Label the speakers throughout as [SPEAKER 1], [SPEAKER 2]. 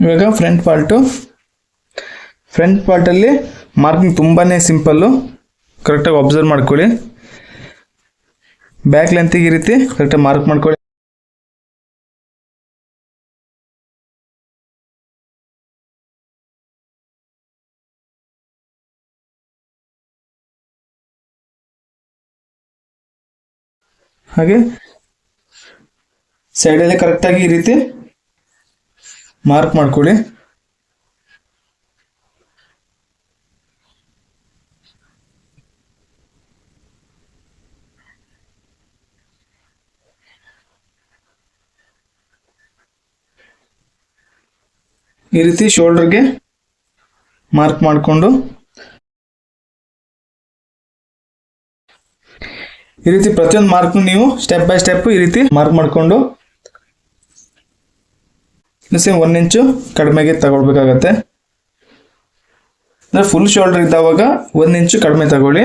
[SPEAKER 1] ಇವಾಗ front ಪಾರ್ಟಲ್ಲಿ marking ತುಂಬಾ simple, ಕರೆಕ್ಟಾಗಿ ಅಬ್ಸರ್ವ್ ಮಾಡ್ಕೊಳ್ಳಿ. ಬ್ಯಾಕ್ ಲೆಂತಿಗೆ ಈ ರೀತಿ ಕರೆಕ್ಟಾಗಿ ಮಾರ್ಕ್ ಮಾಡ್ಕೊಳ್ಳಿ. ಹಾಗೆ ಸೈಡಲ್ಲಿ ಕರೆಕ್ಟಾಗಿ ಈ ರೀತಿ ಮಾರ್ಕ್ ಮಾಡ್ಕೊಳ್ಳಿ. ಈ ರೀತಿ ಶೋಲ್ಡರ್ಗೆ ಮಾರ್ಕ್ ಮಾಡಿಕೊಂಡು ಈ ರೀತಿ ಪ್ರತಿಯೊಂದು ಮಾರ್ಕ್ ನೀವು ಸ್ಟೆಪ್ ಬೈ ಸ್ಟೆಪ್ ಈ ರೀತಿ ಮಾರ್ಕ್ ಮಾಡಿಕೊಂಡು ಸೇಮ್ 1 ಇಂಚು ಕಡಿಮೆಗೆ ತಗೊಳ್ಬೇಕಾಗತ್ತೆ. ಅಂದರೆ ಫುಲ್ ಶೋಲ್ಡರ್ ಇದ್ದಾವಾಗ 1 ಇಂಚು ಕಡಿಮೆ ತಗೊಳ್ಳಿ,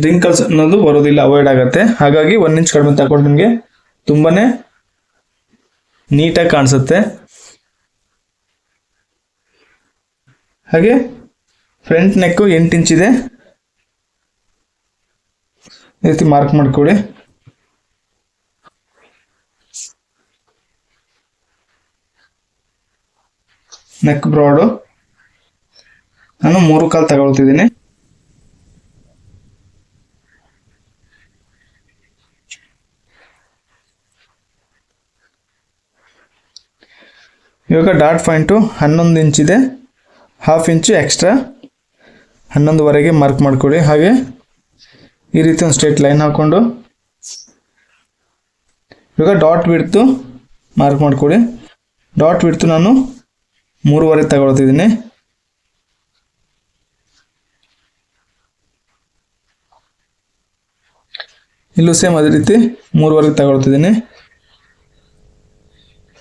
[SPEAKER 1] ರಿಂಕಲ್ಸ್ ಅನ್ನೋದು ಬರೋದಿಲ್ಲ, ಅವಾಯ್ಡ್ ಆಗುತ್ತೆ. ಹಾಗಾಗಿ 1 ಇಂಚ್ ಕಡಿಮೆ ತಗೊಂಡು ನಿಮಗೆ ತುಂಬಾನೇ ನೀಟಾಗಿ ಕಾಣಿಸುತ್ತೆ. ಹಾಗೆ ಫ್ರಂಟ್ ನೆಕ್ 8 ಇಂಚ್ ಇದೆ, ಈ ರೀತಿ ಮಾರ್ಕ್ ಮಾಡ್ಕೊಳ್ಳಿ. ನೆಕ್ ಬ್ರಾಡು ನಾನು 3 ಕಾಲು ತಗೊಳ್ತಿದ್ದೀನಿ. ಇವಾಗ ಡಾಟ್ ಪಾಯಿಂಟು 11 ಇಂಚ್ ಇದೆ, 1/2 ಇಂಚು ಎಕ್ಸ್ಟ್ರಾ 11ವರೆಗೆ ಮಾರ್ಕ್ ಮಾಡ್ಕೊಳ್ಳಿ. ಹಾಗೆ ಈ ರೀತಿ ಒಂದು ಸ್ಟ್ರೇಟ್ ಲೈನ್ ಹಾಕೊಂಡು ಇವಾಗ ಡಾಟ್ ವಿಡ್ತು ಮಾರ್ಕ್ ಮಾಡ್ಕೊಳ್ಳಿ. ಡಾಟ್ ವಿಡ್ತು ನಾನು 3ವರೆ ತಗೊಳ್ತಿದ್ದೀನಿ. ಇಲ್ಲೂ ಸೇಮ್ ಅದೇ ರೀತಿ 3ವರೆ ತಗೊಳ್ತಿದ್ದೀನಿ.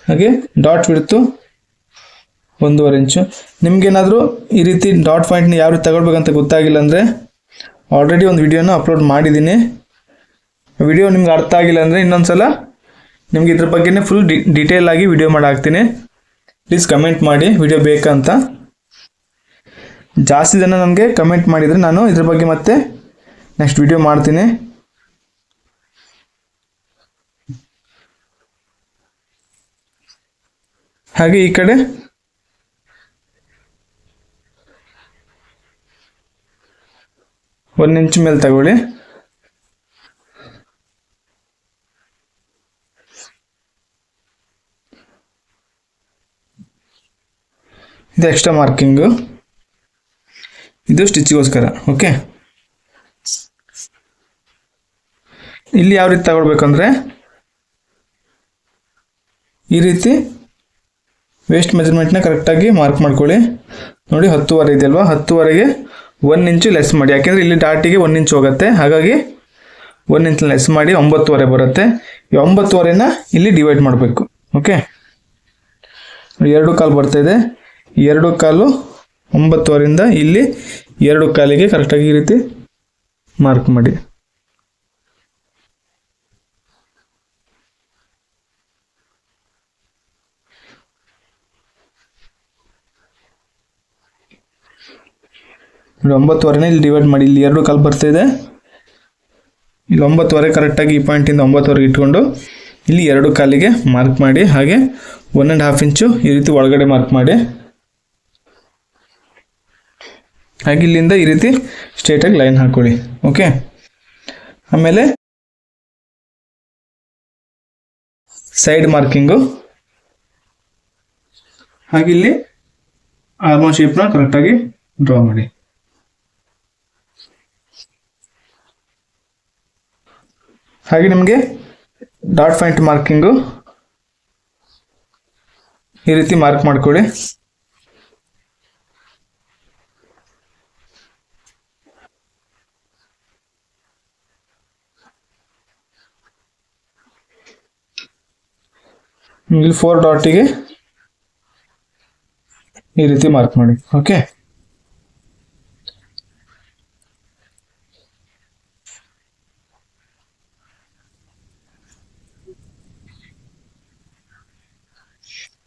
[SPEAKER 1] ಹಾಗೆ ಡಾಟ್ ವಿಡ್ತು 1.5 ಇಂಚು. ನಿಮ್ಗೇನಾದರೂ ಈ ರೀತಿ ಡಾಟ್ ಪಾಯಿಂಟ್ನ ಯಾವ ರೀತಿ ತಗೊಳ್ಬೇಕಂತ ಗೊತ್ತಾಗಿಲ್ಲ ಅಂದರೆ ಆಲ್ರೆಡಿ ಒಂದು ವಿಡಿಯೋನ ಅಪ್ಲೋಡ್ ಮಾಡಿದ್ದೀನಿ. ವಿಡಿಯೋ ನಿಮ್ಗೆ ಅರ್ಥ ಆಗಿಲ್ಲ ಅಂದರೆ ಇನ್ನೊಂದ್ಸಲ ನಿಮ್ಗೆ ಇದ್ರ ಬಗ್ಗೆನೇ ಫುಲ್ ಡೀಟೇಲ್ ಆಗಿ ವಿಡಿಯೋ ಮಾಡಿ ಹಾಕ್ತೀನಿ. ಪ್ಲೀಸ್ ಕಮೆಂಟ್ ಮಾಡಿ ವಿಡಿಯೋ ಬೇಕಂತ. ಜಾಸ್ತಿ ಜನ ನನಗೆ ಕಮೆಂಟ್ ಮಾಡಿದರೆ ನಾನು ಇದ್ರ ಬಗ್ಗೆ ಮತ್ತೆ ನೆಕ್ಸ್ಟ್ ವಿಡಿಯೋ ಮಾಡ್ತೀನಿ. ಹಾಗೆ ಈ ಕಡೆ ಒಂದು ಇಂಚ್ ಮೇಲೆ ತಗೊಳ್ಳಿ. ಇದು ಎಕ್ಸ್ಟ್ರಾ ಮಾರ್ಕಿಂಗು, ಇದು ಸ್ಟಿಚ್ಗೋಸ್ಕರ. ಓಕೆ, ಇಲ್ಲಿ ಯಾವ ರೀತಿ ತಗೊಳ್ಬೇಕಂದ್ರೆ ಈ ರೀತಿ ವೇಸ್ಟ್ ಮೆಜರ್ಮೆಂಟ್ನ ಕರೆಕ್ಟಾಗಿ ಮಾರ್ಕ್ ಮಾಡ್ಕೊಳ್ಳಿ. ನೋಡಿ 10ವರೆ ಇದೆಯಲ್ವಾ, 10ವರೆಗೆ 1 ಇಂಚು ಲೆಸ್ ಮಾಡಿ. ಯಾಕೆಂದರೆ ಇಲ್ಲಿ ಡಾಟಿಗೆ 1 ಇಂಚ್ ಹೋಗುತ್ತೆ, ಹಾಗಾಗಿ 1 ಇಂಚ್ ಲೆಸ್ ಮಾಡಿ 9ವರೆ ಬರುತ್ತೆ. ಈ 9ವರೆನ ಇಲ್ಲಿ ಡಿವೈಡ್ ಮಾಡಬೇಕು. ಓಕೆ, 2 ಕಾಲು ಬರ್ತಾಯಿದೆ. 2 ಕಾಲು 9ವರೆಯಿಂದ ಇಲ್ಲಿ 2 ಕಾಲಿಗೆ ಕರೆಕ್ಟಾಗಿ ಈ ರೀತಿ ಮಾರ್ಕ್ ಮಾಡಿ. ಇಲ್ಲಿ 9ವರೆನೇ ಇಲ್ಲಿ ಡಿವೈಡ್ ಮಾಡಿ. ಇಲ್ಲಿ 2 ಕಾಲು ಬರ್ತಾಯಿದೆ, ಇಲ್ಲಿ 9ವರೆ ಕರೆಕ್ಟಾಗಿ ಈ ಪಾಯಿಂಟಿಂದ 9ವರೆಗೆ ಇಟ್ಕೊಂಡು ಇಲ್ಲಿ 2 ಕಾಲಿಗೆ ಮಾರ್ಕ್ ಮಾಡಿ. ಹಾಗೆ 1.5 ಇಂಚು ಈ ರೀತಿ ಒಳಗಡೆ ಮಾರ್ಕ್ ಮಾಡಿ. ಹಾಗೆ ಇಲ್ಲಿಂದ ಈ ರೀತಿ ಸ್ಟ್ರೇಟಾಗಿ ಲೈನ್ ಹಾಕೊಳ್ಳಿ. ಓಕೆ, ಆಮೇಲೆ ಸೈಡ್ ಮಾರ್ಕಿಂಗು, ಹಾಗೆ ಇಲ್ಲಿ ಆರ್ಮೋಲ್ ಶೇಪ್ನ ಕರೆಕ್ಟಾಗಿ ಡ್ರಾ ಮಾಡಿ. ಹಾಗೆ ನಿಮಗೆ ಡಾಟ್ ಪಾಯಿಂಟ್ ಮಾರ್ಕಿಂಗು ಈ ರೀತಿ ಮಾರ್ಕ್ ಮಾಡ್ಕೊಳ್ಳಿ. ಇಲ್ಲಿ 4 ಡಾಟಿಗೆ ಈ ರೀತಿ ಮಾರ್ಕ್ ಮಾಡಿ. ಓಕೆ,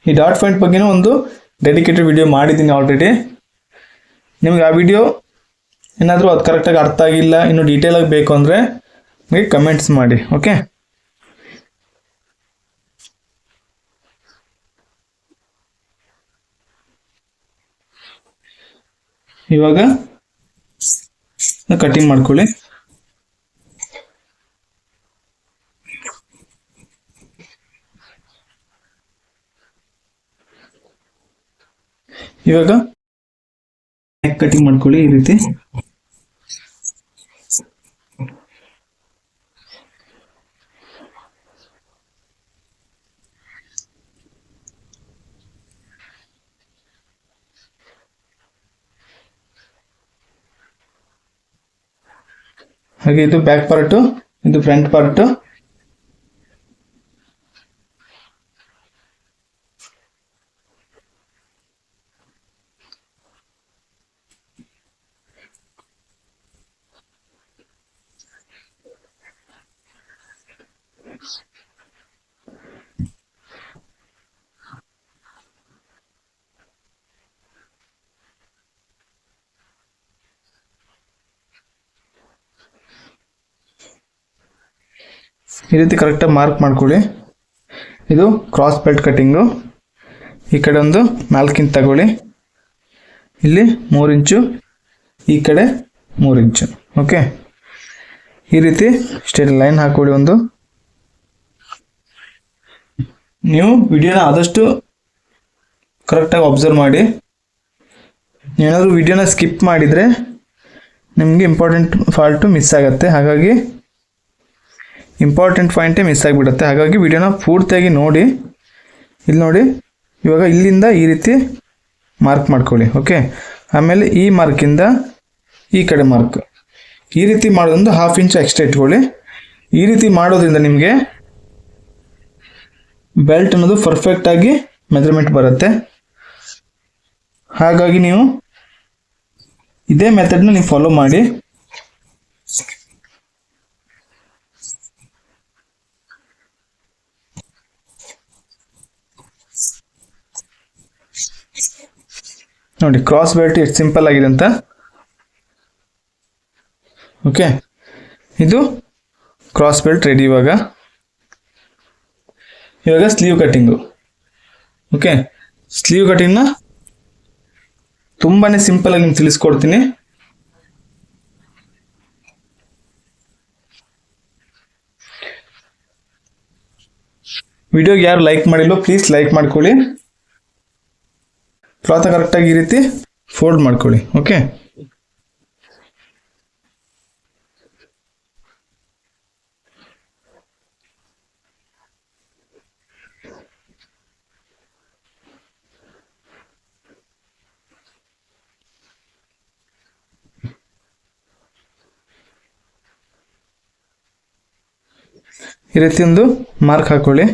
[SPEAKER 1] ಈ ಡಾಟ್ ಪಾಯಿಂಟ್ ಬಗ್ಗೆನೂ ಒಂದು ಡೆಡಿಕೇಟೆಡ್ ವಿಡಿಯೋ ಮಾಡಿದ್ದೀನಿ ಆಲ್ರೆಡಿ. ನಿಮ್ಗೆ ಆ ವಿಡಿಯೋ ಏನಾದರೂ ಅದು ಕರೆಕ್ಟಾಗಿ ಅರ್ಥ ಆಗಿಲ್ಲ, ಇನ್ನೂ ಡೀಟೇಲಾಗಿ ಬೇಕು ಅಂದರೆ ನಿಮಗೆ ಕಮೆಂಟ್ಸ್ ಮಾಡಿ. ಓಕೆ, ಇವಾಗ ಕಟಿಂಗ್ ಮಾಡ್ಕೊಳ್ಳಿ. ಇವಾಗ ಕಟಿಂಗ್ ಮಾಡ್ಕೊಳ್ಳಿ ಈ ರೀತಿ. ಹಾಗೆ ಇದು ಬ್ಯಾಕ್ ಪಾರ್ಟು, ಇದು ಫ್ರಂಟ್ ಪಾರ್ಟು. ಈ ರೀತಿ ಕರೆಕ್ಟಾಗಿ ಮಾರ್ಕ್ ಮಾಡ್ಕೊಳ್ಳಿ. ಇದು ಕ್ರಾಸ್ ಬೆಲ್ಟ್ ಕಟ್ಟಿಂಗು. ಈ ಕಡೆ ಒಂದು 4 ಇಂಚ್ ತಗೊಳ್ಳಿ, ಇಲ್ಲಿ 3 ಇಂಚು, ಈ ಕಡೆ 3 ಇಂಚು. ಓಕೆ, ಈ ರೀತಿ ಸ್ಟ್ರೇಟ್ ಲೈನ್ ಹಾಕೊಳ್ಳಿ. ಒಂದು ನೀವು ವಿಡಿಯೋನ ಆದಷ್ಟು ಕರೆಕ್ಟಾಗಿ ಅಬ್ಸರ್ವ್ ಮಾಡಿ. ಏನಾದರೂ ವಿಡಿಯೋನ ಸ್ಕಿಪ್ ಮಾಡಿದರೆ ನಿಮಗೆ ಇಂಪಾರ್ಟೆಂಟ್ ಫಾಲ್ಟು ಮಿಸ್ ಆಗುತ್ತೆ. ಹಾಗಾಗಿ ಇಂಪಾರ್ಟೆಂಟ್ ಪಾಯಿಂಟೇ ಮಿಸ್ ಆಗಿಬಿಡುತ್ತೆ. ಹಾಗಾಗಿ ವಿಡಿಯೋನ ಪೂರ್ತಿಯಾಗಿ ನೋಡಿ. ಇಲ್ಲಿ ನೋಡಿ, ಇವಾಗ ಇಲ್ಲಿಂದ ಈ ರೀತಿ ಮಾರ್ಕ್ ಮಾಡ್ಕೊಳ್ಳಿ. ಓಕೆ, ಆಮೇಲೆ ಈ ಮಾರ್ಕಿಂದ ಈ ಕಡೆ ಮಾರ್ಕ್ ಈ ರೀತಿ ಮಾಡೋದೊಂದು 1/2 ಇಂಚ್ ಎಕ್ಸ್ಟ್ರಾ ಇಟ್ಕೊಳ್ಳಿ. ಈ ರೀತಿ ಮಾಡೋದ್ರಿಂದ ನಿಮಗೆ ಬೆಲ್ಟ್ ಅನ್ನೋದು ಪರ್ಫೆಕ್ಟಾಗಿ ಮೆಜರ್ಮೆಂಟ್ ಬರುತ್ತೆ. ಹಾಗಾಗಿ ನೀವು ಇದೇ ಮೆಥಡ್ನ ನೀವು ಫಾಲೋ ಮಾಡಿ. ನೋಡಿ, ಕ್ರಾಸ್ ಬೆಲ್ಟ್ ಎಷ್ಟು ಸಿಂಪಲ್ ಆಗಿದೆ ಅಂತ. ಓಕೆ, ಇದು ಕ್ರಾಸ್ ಬೆಲ್ಟ್ ರೆಡಿ. ಇವಾಗ ಸ್ಲೀವ್ ಕಟ್ಟಿಂಗು. ಓಕೆ, ಸ್ಲೀವ್ ಕಟ್ಟಿಂಗ್ನ ತುಂಬಾನೇ ಸಿಂಪಲ್ ಆಗಿ ನಿಮ್ಗೆ ತಿಳಿಸ್ಕೊಡ್ತೀನಿ. ವಿಡಿಯೋಗೆ ಯಾರು ಲೈಕ್ ಮಾಡಿಲ್ವೋ ಪ್ಲೀಸ್ ಲೈಕ್ ಮಾಡ್ಕೊಳ್ಳಿ. ಕ್ಲಾತ್ ಕರೆಕ್ಟಾಗಿ ಈ ರೀತಿ ಫೋಲ್ಡ್ ಮಾಡ್ಕೊಳ್ಳಿ. ಓಕೆ, ಈ ರೀತಿ ಒಂದು ಮಾರ್ಕ್ ಹಾಕೊಳ್ಳಿ.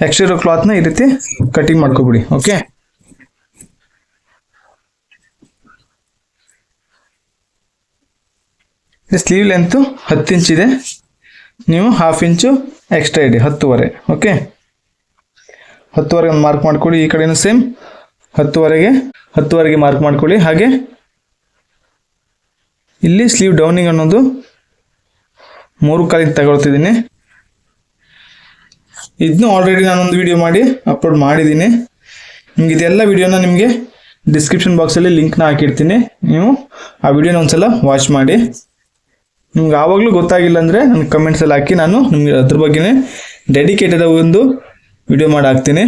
[SPEAKER 1] ಎಕ್ಸ್ಟ್ರಾ ಇರೋ ಕ್ಲಾತ್ನ ಈ ರೀತಿ ಕಟಿಂಗ್ ಮಾಡ್ಕೊಬಿಡಿ. ಓಕೆ, ಸ್ಲೀವ್ ಲೆಂತ್ 10 ಇಂಚ್ ಇದೆ. ನೀವು 1/2 ಇಂಚು ಎಕ್ಸ್ಟ್ರಾ ಇಡಿ, 10.5. ಓಕೆ, 10.5 ಒಂದು ಮಾರ್ಕ್ ಮಾಡ್ಕೊಳ್ಳಿ. ಈ ಕಡೆನೂ ಸೇಮ್ 10.5ಗೆ ಮಾರ್ಕ್ ಮಾಡ್ಕೊಳ್ಳಿ. ಹಾಗೆ ಇಲ್ಲಿ ಸ್ಲೀವ್ ಡೌನಿಂಗ್ ಅನ್ನೋದು 3 ಕಾಲಿಂದ ತಗೊಳ್ತಿದ್ದೀನಿ. ಇದನ್ನು ಆಲ್ರೆಡಿ ನಾನೊಂದು ವಿಡಿಯೋ ಮಾಡಿ ಅಪ್ಲೋಡ್ ಮಾಡಿದ್ದೀನಿ. ನಿಮ್ಗೆ ಇದೆಲ್ಲ ವಿಡಿಯೋನ ನಿಮಗೆ ಡಿಸ್ಕ್ರಿಪ್ಷನ್ ಬಾಕ್ಸಲ್ಲಿ ಲಿಂಕ್ನ ಹಾಕಿರ್ತೀನಿ. ನೀವು ಆ ವಿಡಿಯೋನ ಒಂದ್ಸಲ ವಾಚ್ ಮಾಡಿ. ನಿಮ್ಗೆ ಆವಾಗಲೂ ಗೊತ್ತಾಗಿಲ್ಲ ಅಂದರೆ ನನ್ನ ಕಮೆಂಟ್ಸಲ್ಲಿ ಹಾಕಿ, ನಾನು ನಿಮಗೆ ಅದ್ರ ಬಗ್ಗೆನೇ ಡೆಡಿಕೇಟೆಡ್ ಒಂದು ವಿಡಿಯೋ ಮಾಡಿ ಹಾಕ್ತೀನಿ.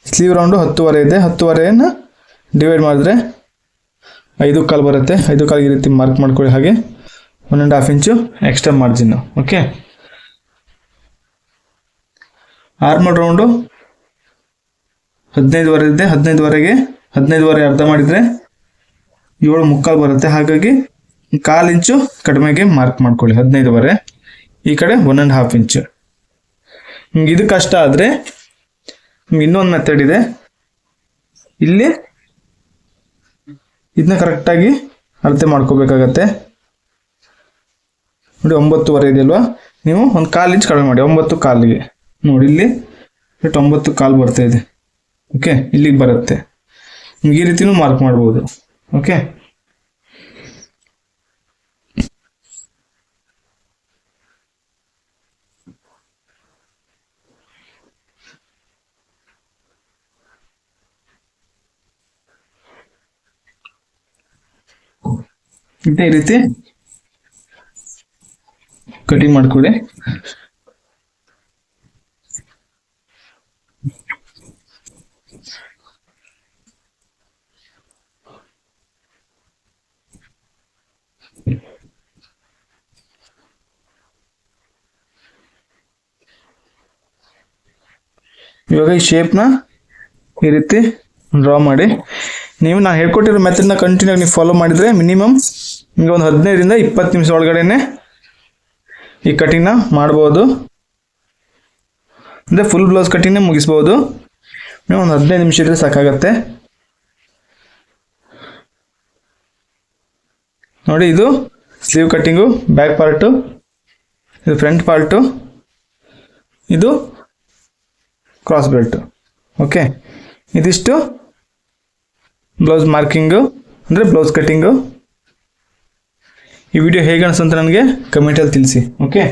[SPEAKER 1] ಸ್ಲೀವ್ ರೌಂಡು 10.5 ಇದೆ. 10.5ನ ಡಿವೈಡ್ ಮಾಡಿದ್ರೆ 5 ಕಾಲು ಬರುತ್ತೆ. 5 ಕಾಲಿಗೆ ಈ ರೀತಿ ಮಾರ್ಕ್ ಮಾಡ್ಕೊಳ್ಳಿ. ಹಾಗೆ 1.5 ಇಂಚು ಎಕ್ಸ್ಟ್ರಾ ಮಾರ್ಜಿನ್ನು. ಓಕೆ, ಆರ್ಮಲ್ ರೌಂಡು 15.5 ಇದೆ. 15.5ಗೆ ಅರ್ಧ ಮಾಡಿದರೆ 7.75 ಬರುತ್ತೆ. ಹಾಗಾಗಿ 1/4 ಇಂಚು ಕಡಿಮೆಗೆ ಮಾರ್ಕ್ ಮಾಡ್ಕೊಳ್ಳಿ. 15.5 ಈ ಕಡೆ 1.5 ಇಂಚು. ನಿಮ್ಗೆ ಇದು ಕಷ್ಟ ಆದರೆ ನಿಮ್ಗೆ ಇನ್ನೊಂದು ಮೆಥಡ್ ಇದೆ. ಇಲ್ಲಿ ಇದನ್ನ ಕರೆಕ್ಟಾಗಿ ಅಳತೆ ಮಾಡ್ಕೋಬೇಕಾಗತ್ತೆ. ನೋಡಿ 9.25 ಇದೆಯಲ್ವಾ, ನೀವು ಒಂದು 1/4 ಇಂಚ್ ಕಡಿಮೆ ಮಾಡಿ 9.25ಗೆ. ನೋಡಿ ಇಲ್ಲಿ 9.25 ಬರ್ತಾ ಇದೆ. ಓಕೆ, ಇಲ್ಲಿಗೆ ಬರುತ್ತೆ. ನಿಮ್ಗೆ ಈ ರೀತಿನೂ ಮಾರ್ಕ್ ಮಾಡ್ಬೋದು. ಓಕೆ, ಇದೇ ರೀತಿ ಕಟಿಂಗ್ ಮಾಡ್ಕೊಳ್ಳಿ. ಇವಾಗ ಈ ಶೇಪ್ನ ಈ ರೀತಿ ಡ್ರಾ ಮಾಡಿ, ನೀವು ನಾನು ಹೇಳ್ಕೊಟ್ಟಿರೋ ಮೆಥಡ್ನ ಕಂಟಿನ್ಯೂ ನೀವು ಫಾಲೋ ಮಾಡಿದರೆ ಮಿನಿಮಮ್ ನಿಮಗೆ ಒಂದು 15ರಿಂದ 20 ನಿಮಿಷ ಒಳಗಡೆನೆ ಈ ಕಟಿಂಗ್ನ ಮಾಡ್ಬೋದು. ಅಂದರೆ ಫುಲ್ ಬ್ಲೌಸ್ ಕಟಿಂಗ್ನೇ ಮುಗಿಸ್ಬೋದು. ನೀವು ಒಂದು 15 ನಿಮಿಷ ಇದ್ದರೆ ಸಾಕಾಗತ್ತೆ. ನೋಡಿ, ಇದು ಸ್ಲೀವ್ ಕಟ್ಟಿಂಗು, ಬ್ಯಾಕ್ ಪಾರ್ಟು, ಇದು ಫ್ರಂಟ್ ಪಾರ್ಟು, ಇದು ಕ್ರಾಸ್ ಬೆಲ್ಟು. ಓಕೆ, ಇದಿಷ್ಟು ಬ್ಲೌಸ್ ಮಾರ್ಕಿಂಗು ಅಂದರೆ ಬ್ಲೌಸ್ ಕಟ್ಟಿಂಗು. ಈ ವಿಡಿಯೋ ಹೇಗೆ ಅನಿಸ್ತು ಅಂತ ನನಗೆ ಕಮೆಂಟಲ್ಲಿ ತಿಳಿಸಿ. ಓಕೆ.